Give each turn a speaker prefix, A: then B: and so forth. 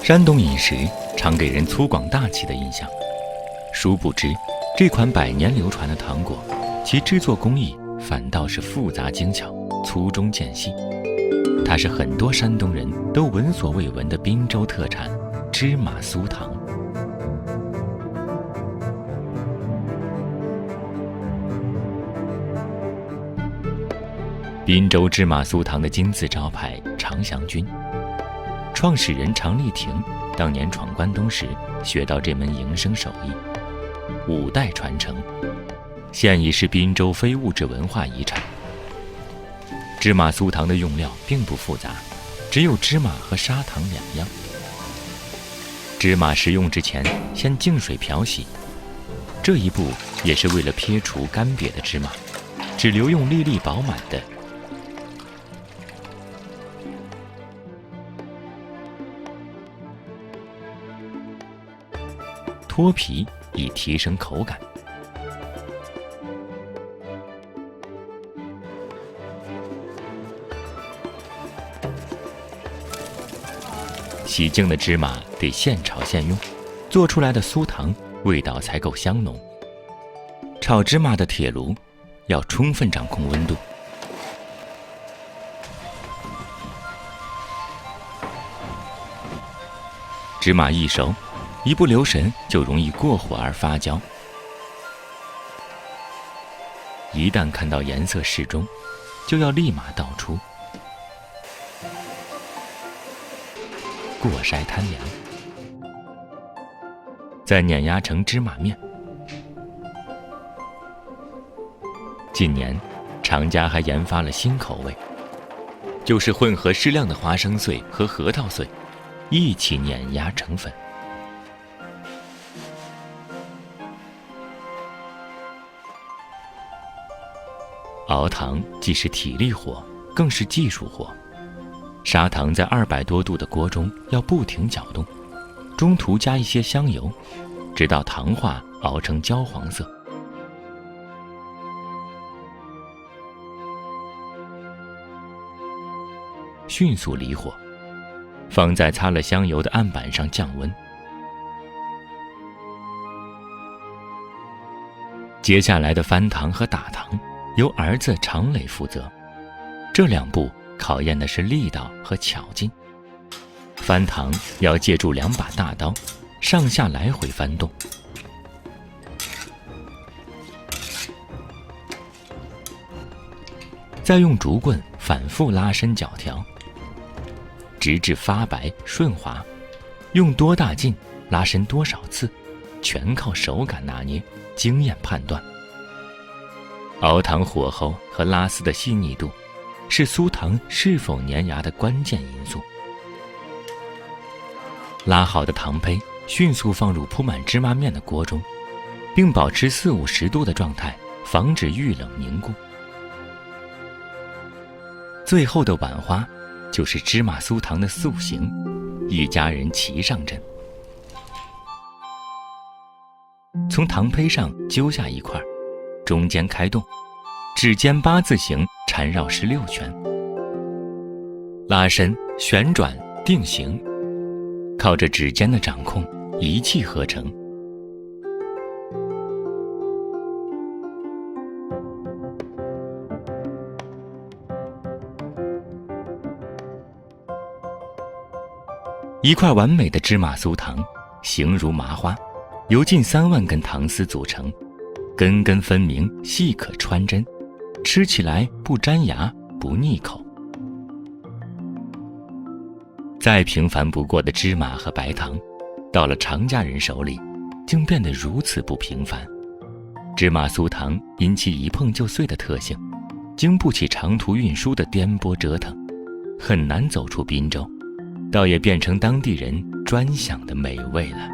A: 山东饮食常给人粗犷大气的印象，殊不知这款百年流传的糖果，其制作工艺反倒是复杂精巧、粗中见细。它是很多山东人都闻所未闻的滨州特产芝麻酥糖。滨州芝麻酥糖的金字招牌长祥君，创始人常丽婷当年闯关东时学到这门营生手艺，5代传承，现已是滨州非物质文化遗产。芝麻酥糖的用料并不复杂，只有芝麻和砂糖2样。芝麻食用之前先净水漂洗，这一步也是为了撇除干瘪的芝麻，只留用粒粒饱满的。脱皮以提升口感。洗净的芝麻得现炒现用，做出来的酥糖味道才够香浓。炒芝麻的铁炉要充分掌控温度。芝麻一熟，一不留神就容易过火而发焦。一旦看到颜色适中，就要立马倒出，过筛摊凉，再碾压成芝麻面。近年，厂家还研发了新口味，就是混合适量的花生碎和核桃碎，一起碾压成粉。熬糖既是体力活，更是技术活。砂糖在200多度的锅中要不停搅动，中途加一些香油，直到糖化熬成焦黄色。迅速离火，放在擦了香油的案板上降温。接下来的翻糖和打糖由儿子常磊负责，这2步考验的是力道和巧劲。翻糖要借助2把大刀，上下来回翻动。再用竹棍反复拉伸搅调，直至发白顺滑。用多大劲拉伸多少次，全靠手感拿捏，经验判断。熬糖火候和拉丝的细腻度是酥糖是否粘牙的关键因素。拉好的糖胚迅速放入铺满芝麻面的锅中，并保持40-50度的状态，防止遇冷凝固。最后的碗花就是芝麻酥糖的塑形，一家人齐上阵。从糖胚上揪下一块，中间开洞，指尖8字形缠绕16圈，拉伸、旋转、定型，靠着指尖的掌控，一气呵成。一块完美的芝麻酥糖，形如麻花，由近3万根糖丝组成，根根分明，细可穿针，吃起来不粘牙，不腻口。再平凡不过的芝麻和白糖，到了常家人手里，竟变得如此不平凡。芝麻酥糖因其一碰就碎的特性，经不起长途运输的颠簸折腾，很难走出滨州，倒也变成当地人专享的美味了。